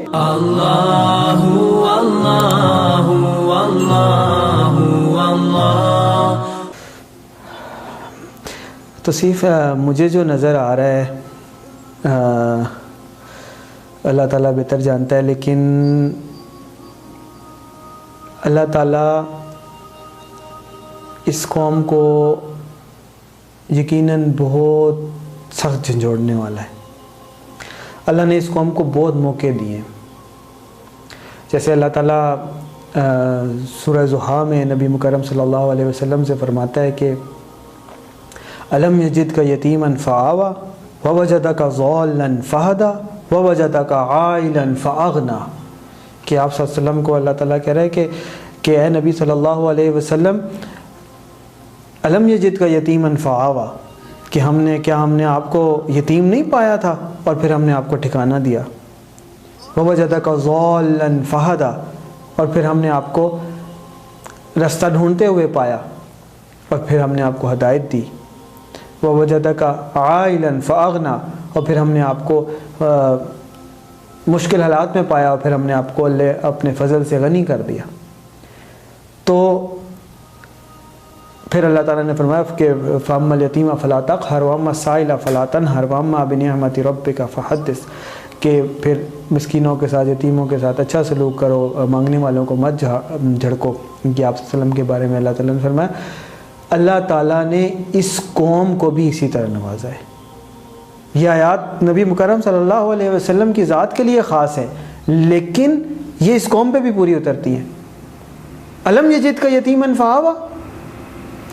اللہ اللہ اللہ اللہ۔ توصیف مجھے جو نظر آ رہا ہے اللہ تعالیٰ بہتر جانتا ہے، لیکن اللہ تعالیٰ اس قوم کو یقیناً بہت سخت جھنجھوڑنے والا ہے۔ اللہ نے اس قوم کو بہت موقع دیے ہیں، جیسے اللہ تعالیٰ سورہ ضحیٰ میں نبی مکرم صلی اللہ علیہ وسلم سے فرماتا ہے کہ الم یجدک یتیما فآویٰ ووجدک ضالا فہدیٰ ووجدک عائلا فاغنیٰ، کہ آپ صلی اللہ علیہ وسلم کو اللہ تعالیٰ کہہ رہا ہے کہ اے نبی صلی اللہ علیہ وسلم، الم یجدک یتیما فآویٰ، کہ ہم نے آپ کو یتیم نہیں پایا تھا اور پھر ہم نے آپ کو ٹھکانہ دیا، ووجدک ضالا فہدیٰ، اور پھر ہم نے آپ کو رستہ ڈھونڈتے ہوئے پایا اور پھر ہم نے آپ کو ہدایت دی، ووجدک عائلا فاغنیٰ، اور پھر ہم نے آپ کو مشکل حالات میں پایا اور پھر ہم نے آپ کو اپنے فضل سے غنی کر دیا۔ تو پھر اللہ تعالیٰ نے فرمایا کہ فَأَمَّا الْيَتِيمَ فَلَا تَقْهَرْ وَأَمَّا السَّائِلَ فَلَا تَنْهَرْ وَأَمَّا بِنِعْمَةِ رَبِّكَ فَحَدِّثْ، کہ پھر مسکینوں کے ساتھ، یتیموں کے ساتھ اچھا سلوک کرو، مانگنے والوں کو مت جھڑکو، کہ آپ صلی اللہ علیہ وسلم کے بارے میں اللہ تعالیٰ نے فرمایا۔ اللہ تعالیٰ نے اس قوم کو بھی اسی طرح نوازا ہے۔ یہ آیات نبی مکرم صلی اللہ علیہ وسلم کی ذات کے لیے خاص ہے، لیکن یہ اس قوم پہ بھی پوری اترتی ہے۔ الم یجدک یتیما فآویٰ،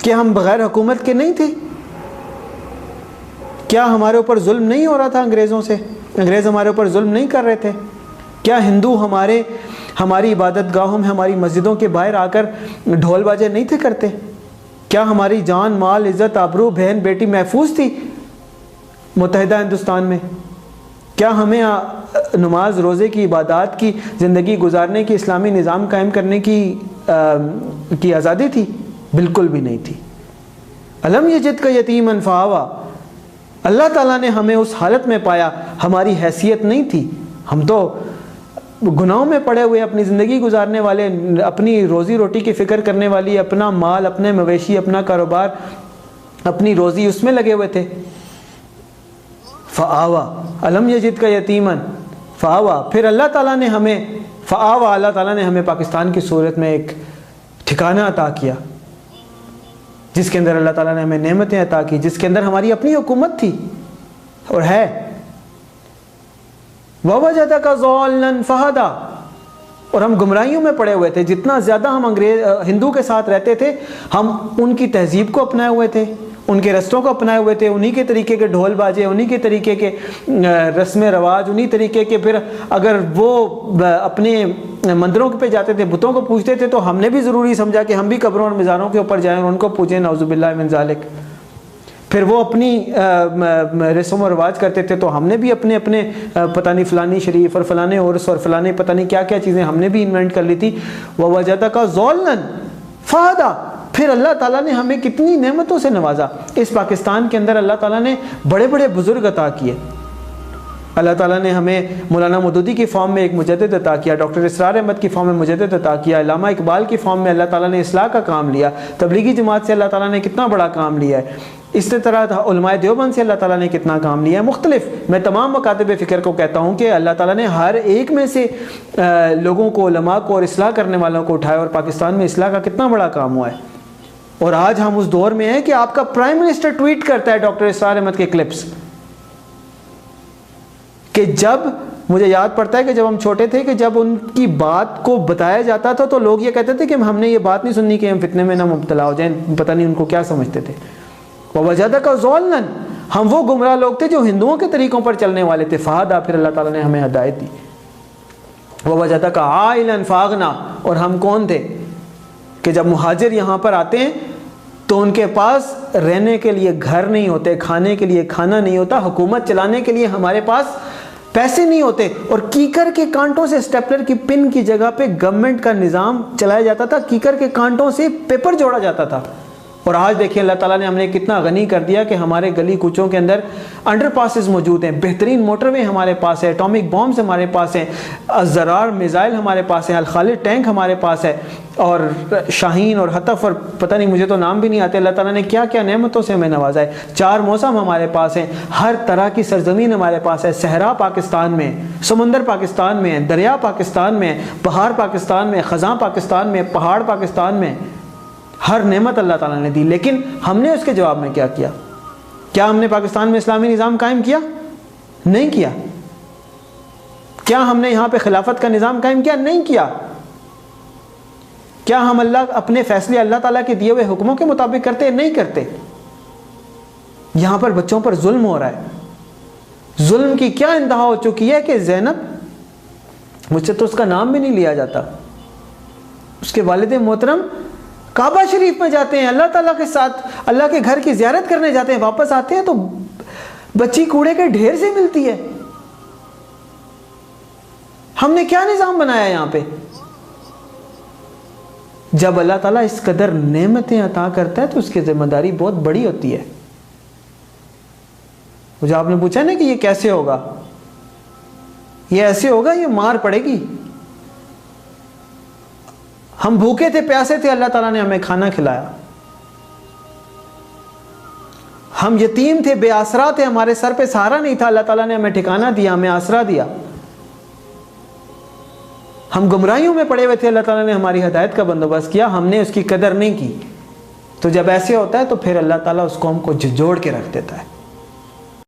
کہ ہم بغیر حکومت کے نہیں تھے؟ کیا ہمارے اوپر ظلم نہیں ہو رہا تھا انگریزوں سے؟ انگریز ہمارے اوپر ظلم نہیں کر رہے تھے؟ کیا ہندو ہماری عبادت گاہوں میں، ہماری مسجدوں کے باہر آ کر ڈھول باجے نہیں تھے کرتے؟ کیا ہماری جان، مال، عزت، آبرو، بہن بیٹی محفوظ تھی متحدہ ہندوستان میں؟ کیا ہمیں نماز روزے کی عبادات کی زندگی گزارنے کی، اسلامی نظام قائم کرنے کی آزادی تھی؟ بالکل بھی نہیں تھی۔ الم یجدک یتیما فآویٰ، اللہ تعالیٰ نے ہمیں اس حالت میں پایا، ہماری حیثیت نہیں تھی، ہم تو گناہوں میں پڑے ہوئے، اپنی زندگی گزارنے والے، اپنی روزی روٹی کی فکر کرنے والی، اپنا مال، اپنے مویشی، اپنا کاروبار، اپنی روزی اس میں لگے ہوئے تھے۔ فآویٰ، الم یجدک یتیما فآویٰ، پھر اللہ تعالیٰ نے ہمیں فآویٰ، اللہ تعالیٰ نے ہمیں پاکستان کی صورت میں ایک ٹھکانہ عطا کیا، جس کے اندر اللہ تعالیٰ نے ہمیں نعمتیں عطا کی، جس کے اندر ہماری اپنی حکومت تھی اور ہے۔ وَوَجَدَكَ ضَالًّا فَهَدَىٰ، اور ہم گمراہیوں میں پڑے ہوئے تھے۔ جتنا زیادہ ہم ہندو کے ساتھ رہتے تھے، ہم ان کی تہذیب کو اپنائے ہوئے تھے، ان کے رستوں کو اپنائے ہوئے تھے، انہی کے طریقے کے ڈھول باجے، انہی کے طریقے کے رسم رواج، انہی طریقے کے، پھر اگر وہ اپنے مندروں پہ جاتے تھے، بتوں کو پوجتے تھے، تو ہم نے بھی ضروری سمجھا کہ ہم بھی قبروں اور مزاروں کے اوپر جائیں اور ان کو پوجیں، نعوذ باللہ من ذالک۔ پھر وہ اپنی رسم و رواج کرتے تھے، تو ہم نے بھی اپنے پتہ نہیں فلانی شریف اور فلانے عرس اور فلانے پتہ نہیں کیا کیا چیزیں ہم نے بھی انوینٹ کر لی تھی۔ وَوَجَدَكَ ضَالًّا فَهَدَىٰ، پھر اللہ تعالیٰ نے ہمیں کتنی نعمتوں سے نوازا۔ اس پاکستان کے اندر اللہ تعالیٰ نے بڑے بڑے بزرگ عطا کیے۔ اللہ تعالیٰ نے ہمیں مولانا مودودی کی فارم میں ایک مجدد عطا کیا، ڈاکٹر اسرار احمد کی فارم میں مجدد عطا کیا، علامہ اقبال کی فارم میں اللہ تعالیٰ نے اصلاح کا کام لیا، تبلیغی جماعت سے اللہ تعالیٰ نے کتنا بڑا کام لیا ہے، اس طرح علماء دیوبند سے اللہ تعالیٰ نے کتنا کام لیا ہے مختلف۔ میں تمام مکاتب فکر کو کہتا ہوں کہ اللہ تعالیٰ نے ہر ایک میں سے لوگوں کو، علماء کو اور اصلاح کرنے والوں کو اٹھایا، اور پاکستان میں اصلاح کا کتنا بڑا کام ہوا ہے۔ اور آج ہم اس دور میں ہیں کہ آپ کا پرائم منسٹر ٹویٹ کرتا ہے ڈاکٹر اسرار احمد کے کلپس، کہ جب مجھے یاد پڑتا ہے کہ جب ہم چھوٹے تھے، کہ جب ان کی بات کو بتایا جاتا تھا تو لوگ یہ کہتے تھے کہ ہم نے یہ بات نہیں سننی کہ ہم فتنے میں نہ مبتلا ہو جائیں، پتہ نہیں ان کو کیا سمجھتے تھے۔ وَوَجَدَكَ ضَالًّا، ہم وہ گمراہ لوگ تھے جو ہندوؤں کے طریقوں پر چلنے والے تھے۔ فَهَدَىٰ، پھر اللہ تعالیٰ نے ہمیں ہدایت دی۔ وَوَجَدَكَ عَائِلًا فَأَغْنَىٰ، اور ہم کون تھے کہ جب مہاجر یہاں پر آتے ہیں تو ان کے پاس رہنے کے لیے گھر نہیں ہوتے، کھانے کے لیے کھانا نہیں ہوتا، حکومت چلانے کے لیے ہمارے پاس پیسے نہیں ہوتے، اور کیکر کے کانٹوں سے اسٹیپلر کی پن کی جگہ پہ گورنمنٹ کا نظام چلایا جاتا تھا، کیکر کے کانٹوں سے پیپر جوڑا جاتا تھا، اور آج دیکھیں اللہ تعالیٰ نے ہمیں کتنا غنی کر دیا کہ ہمارے گلی کوچوں کے اندر انڈر پاسز موجود ہیں، بہترین موٹر وے ہمارے پاس ہے، ایٹامک بامز ہمارے پاس ہیں، الزرار میزائل ہمارے پاس ہیں، الخالد ٹینک ہمارے پاس ہے، اور شاہین اور حطف اور پتہ نہیں مجھے تو نام بھی نہیں آتے۔ اللہ تعالیٰ نے کیا کیا نعمتوں سے ہمیں نوازا ہے۔ 4 موسم ہمارے پاس ہیں، ہر طرح کی سرزمین ہمارے پاس ہے، صحرا پاکستان میں، سمندر پاکستان میں، دریا پاکستان میں، بہار پاکستان میں، خزاں پاکستان میں، پہاڑ پاکستان میں، ہر نعمت اللہ تعالیٰ نے دی۔ لیکن ہم نے اس کے جواب میں کیا کیا؟ کیا ہم نے پاکستان میں اسلامی نظام قائم کیا؟ نہیں کیا۔ کیا ہم نے یہاں پہ خلافت کا نظام قائم کیا؟ نہیں کیا۔ کیا ہم اپنے فیصلے اللہ تعالیٰ کے دیے ہوئے حکموں کے مطابق کرتے؟ نہیں کرتے۔ یہاں پر بچوں پر ظلم ہو رہا ہے۔ ظلم کی کیا انتہا ہو چکی ہے کہ زینب، مجھ سے تو اس کا نام بھی نہیں لیا جاتا، اس کے والد محترم کعبہ شریف میں جاتے ہیں، اللہ تعالیٰ کے ساتھ اللہ کے گھر کی زیارت کرنے جاتے ہیں، واپس آتے ہیں تو بچی کوڑے کے ڈھیر سے ملتی ہے۔ ہم نے کیا نظام بنایا یہاں پہ؟ جب اللہ تعالیٰ اس قدر نعمتیں عطا کرتا ہے تو اس کی ذمہ داری بہت بڑی ہوتی ہے۔ مجھے آپ نے پوچھا نا کہ یہ کیسے ہوگا، یہ ایسے ہوگا، یہ مار پڑے گی۔ ہم بھوکے تھے، پیاسے تھے، اللہ تعالیٰ نے ہمیں کھانا کھلایا۔ ہم یتیم تھے، بے آسرا تھے، ہمارے سر پہ سہارا نہیں تھا، اللہ تعالیٰ نے ہمیں ٹھکانہ دیا، ہمیں آسرا دیا۔ ہم گمراہیوں میں پڑے ہوئے تھے، اللہ تعالیٰ نے ہماری ہدایت کا بندوبست کیا، ہم نے اس کی قدر نہیں کی۔ تو جب ایسے ہوتا ہے تو پھر اللہ تعالیٰ اس قوم کو جھنجھوڑ کے رکھ دیتا ہے۔